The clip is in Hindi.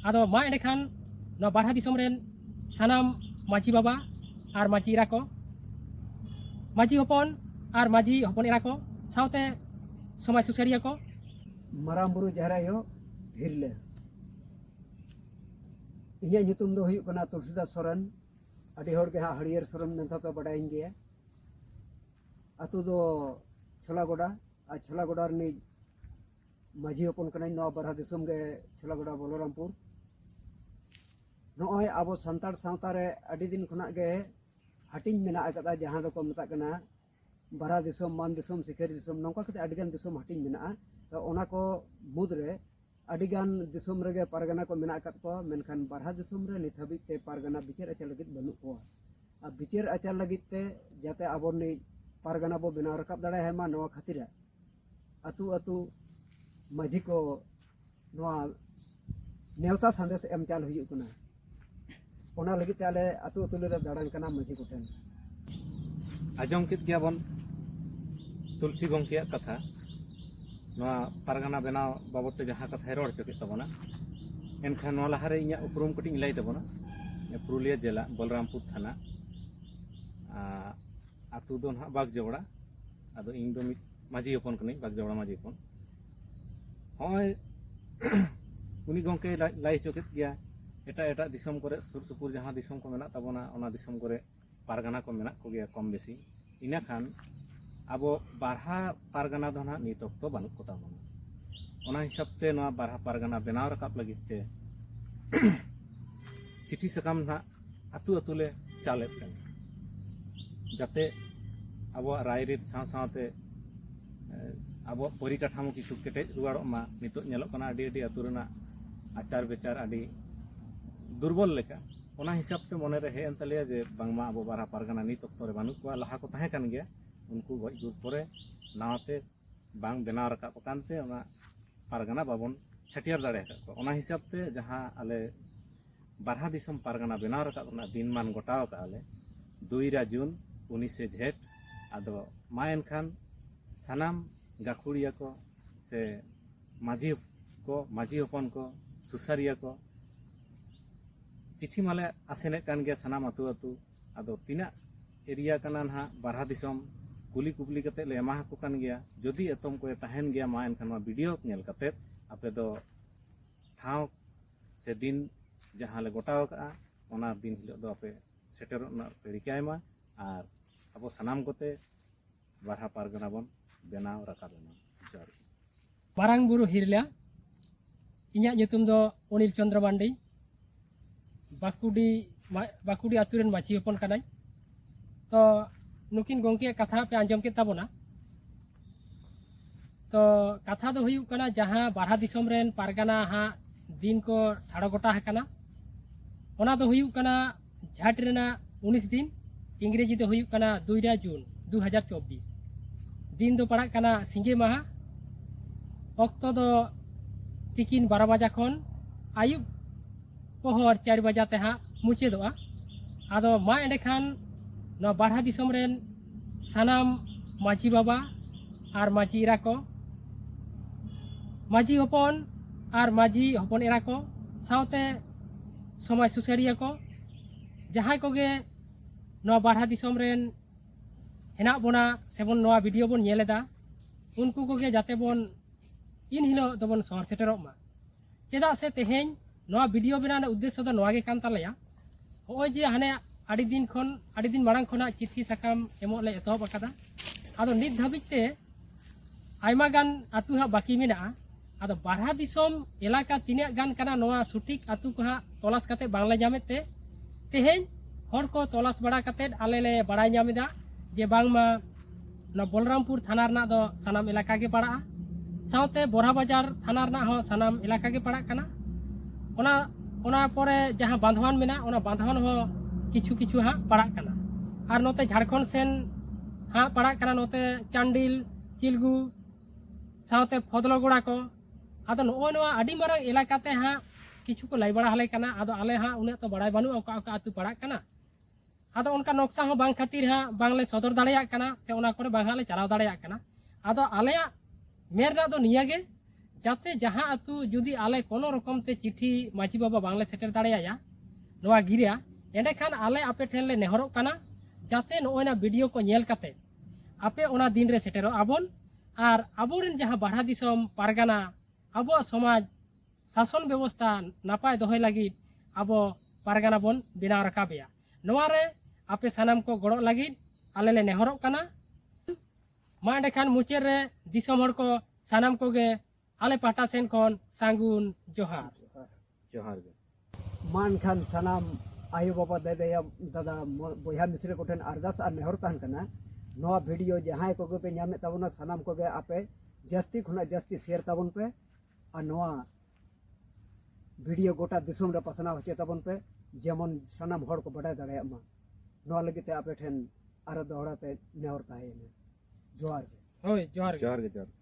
आदो मा एंडेखान नवा बारहा दिसम रेन सानाम माझी बाबा और माझी एरा को माझी हपन और माझी हपन एरा को सावते समाज सुसारिया को माराम बुरु जहरायो हिरले इᱧᱟᱹᱜ ᱧᱩᱛᱩᱢ ᱫᱚ ᱦᱩᱭᱩᱜ ᱠᱟᱱᱟ ᱛᱩᱞᱥᱤᱫᱟᱥ ᱥᱚᱨᱮᱱ ᱟᱹᱰᱤ ᱦᱚᱲ ᱜᱮ ᱦᱟᱸᱜ ᱦᱟᱹᱲᱭᱟᱹᱨ ᱥᱚᱨᱮᱱ ᱢᱮᱱᱛᱮ ᱵᱟᱰᱟᱭᱤᱧ ᱜᱮᱭᱟ ᱟᱛᱳ ᱫᱚ ᱪᱷᱚᱞᱟᱜᱚᱰᱟ ᱟᱨ ᱪᱷᱚᱞᱟᱜᱚᱰᱟ ᱨᱤᱱᱤᱡ ᱢᱟᱹᱡᱷᱤ ᱦᱚᱯᱚᱱ ᱠᱟᱹᱱᱟᱹᱧ ᱱᱚᱣᱟ ᱵᱟᱨᱦᱟ ᱫᱤᱥᱚᱢ ᱜᱮ ᱪᱷᱚᱞᱟᱜᱚᱰᱟ ᱵᱚᱞᱚᱨᱟᱢᱯᱩᱨ ᱱᱚᱜᱼᱚᱭ ᱟᱵᱚ ᱥᱟᱱᱛᱟᱲ ᱥᱟᱶᱛᱟ ᱨᱮ ᱟᱹᱰᱤ ᱫᱤᱱ ᱠᱷᱚᱱᱟᱜ ᱜᱮ ᱦᱟᱹᱴᱤᱧ ᱢᱮᱱᱟᱜ ᱟᱠᱟᱫᱟ ᱡᱟᱦᱟᱸ ᱫᱚᱠᱚ ᱢᱮᱛᱟᱜ ᱠᱟᱱᱟ ᱵᱟᱨᱦᱟ ᱫᱤᱥᱚᱢ ᱢᱟᱱ ᱫᱤᱥᱚᱢ ᱥᱤᱠᱟᱹᱨ ᱫᱤᱥᱚᱢ ᱱᱚᱝᱠᱟ ᱠᱟᱛᱮ ᱟᱹᱰᱤᱜᱟᱱ ᱫᱤᱥᱚᱢ ᱦᱟᱹᱴᱤᱧ ᱢᱮᱱᱟᱜᱼᱟ ᱛᱚ ᱚᱱᱟ ᱠᱚ ᱢᱩᱫᱽᱨᱮ अडिगान दिसम रेगे पारगाना को मेना अकात को मेनखान बारहा दिसम रे नित हाबिज ते पारगाना बिचार आचार लगित बनु को आ बिचार आचार लगित ते जाते आबो नि पारगाना बो बनाव रकाब दाड़े हेमा नवा खातिर अतु अतु माझी को नवा नेवता संदेश एम चाल हुयु कना ओना लगित ते आले अतु अतु ले दाड़ान कना माझी को टेन आजम कित गया बन तुलसी गंकिया कथा पारगाना बनाव बाबद जहाँ कथा रड़ चुके तबना एनखान लहारे इन उपरूम कटी लै तबना पुरुलिया जिला बलरामपुर थाना आतु दो ना बागजोड़ा अदो इन दो माझी हपन कनी बागजोड़ा माझी हपन हय उनी गंके लै चुके गया एटा एटा दिसम करे सुर सुपुर जहाँ दिसम को मेना तबना ओना दिसम करे पारगाना को मेना को गया कम बेसी इना खान अब बारहा पारगाना दो ना नित तो बानुक को ताबना ओना हिसाब ते नवा बारहा पारगाना बनाव रकाब लगित ते चिठी सकाम ना अतु अतु ले चालेत कन जाते अब रायरित साव सावते अब परिकाठामो किछु केटे रुवाड़ो मा नितो नेलोक कना आडी आडी अतु रेना आचार विचार आडी दुर्बल लेका ओना हिसाब ते मने रे हे एंतलिया जे बांगमा अब बारहा पारगाना नित तो रे बानुक को लाहा को ताहे कान गया उनको गज गुर परे नावते बांग बनाव रकाब कानते ओना पारगाना बाबन छटियार दाड़े को ओना हिसाब ते जहाँ आले बारहा दिसम पारगाना बनाव रकाब दिन मान गोटाव का आले 2 जून 19 झेट आदो मा एनखान सानाम गाखुड़िया को से माझी हपन को सुसारिया को चिठी माले आसेने कान गया सानाम अतु अतु आदो तीना एरिया कना ना बारहा दिसम कुली कुपली कते ले एमा को कान गया जदि एतम को तहन गया मा एनखान वीडियो नेल कते आपे दो ठाव से दिन जहाँ ले गोटाव का ओना दिन हिलो दो आपे सेटर ना रिकायमा और अब सानाम कोते बारहा पारगाना बन बनाव रकाबना जर मारांग बुरु हिरला इᱧᱟᱹᱜ ᱧᱩᱛᱩᱢ ᱫᱚ अनिल चंद्र मांडी बाकुड़ी आतु रेन माझी हपन कनाई तो नुकिन गंके कथा पे आंजम के ताबोना तो कथा दो हुयु कना जहाँ बारहा दिसम रेन पारगाना हाँ दिन को ठाड़ो गोटा हकना ओना दो हुयु कना झाट रेना 19 दिन इंग्रेजी दो हुयु कना 2 जून 2024 दिन दो पड़ा कना सिंगे माहा अक्तो दो तिकिन 12 बजा खन आयुब पहर 4 बजाते हाँ मुचेदोआ आदो मा एंडेखान नवा बारहा दिसम रेन सानाम माझी बाबा और माझी एरा को माझी हपन और माझी हपन एरा को सावते समाज सुसारिया को जहाँ कोगे नवा बारहा दिसम रेन हेना बोना सेबन नवा वीडियो बन नेलेदा उनको कोगे जाते बन इन हिलो दबन सहर सेटेरोग मा चेदा से तेहेñ नवा वीडियो बनाने उद्देश्य दो नवा गे कान तालेया होय जे हाने आड़ी दिन मांग खना चिठी साकाम एमो ले एतहब अकादा आदो नित धाबिते आयमा गान आतु हा बाकी मेना आदो बारहा दिसम एलाका तिना गान कना नवा सठिक आतु को हा तलाश काते बांगला जामेते तेहेñ हर को तलाश बड़ा काते आले ले बड़ाय जामेदा जे बांगमा न बलरामपुर थाना रना दो सानाम इलाका के पड़ा सावते बोरा बाजार थाना रना हो सानाम इलाका के पड़ा कना ओना परे जहाँ बांधवान मेना ओना बांधवान हो किछु किछु हाँ पड़ा कना और नोते झारखंड सेन हाँ पड़ा कना नोते चांडिल चिलगु सावते फदलगोड़ा को आदो नोय नोआ आडी मारांग इलाकाते हाँ किछु को लाई बड़ा हले कना आदो आले हाँ उन्हें तो बड़ाई बानु ओका ओका आतु पड़ा कना आदो उनका नक्शा हो बांग खातिर हाँ बांगले सदर दाड़ेया कना से ओना करे बांग ले चलाव दाड़ेया कना आदो आलेया मेरना दो नियागे जाते जहाँ आतु जुदी आले कोनो रकम ते चिट्ठी माची बाबा बांगले सेटर दाड़ेया नोआ गिरिया एंडे खान आले आपे ठेन ले नेहरोग काना जाते नोना वीडियो को नेल काते आपे ओना दिन रे सेटेरो आबोन और आबोरेन जहाँ बारहा दिसम पारगाना आबो समाज शासन व्यवस्था नापाय दोहय लगी आबो पारगाना बोन बिनाव रकाबेया नोआरे आपे सानाम को गड़ो लगी आले ले नेहरोग काना मा एंडे खान मुचेर रे दिसम हर को सानाम को गे आले पाटा सेन खन सांगुन जोहार जोहार गे मान खान सनाम आयो बाबा दादा दादा बया मिश्रे को ठेन अरदास और नेहर तहन कना नोआ वीडियो जहां को पे नामे ताबोना सनाम को आपे जस्ती खुना जस्ती शेयर ताबन पे और नोआ वीडियो गोटा दिसम रे पसना होचे ताबन पे जेमन सनाम हर को बड़ा दाड़े मा नोआ लगिते आपे ठेन आरो दोहराते नेहर ताहे जोहार होय जोहार जोहार गे जोहार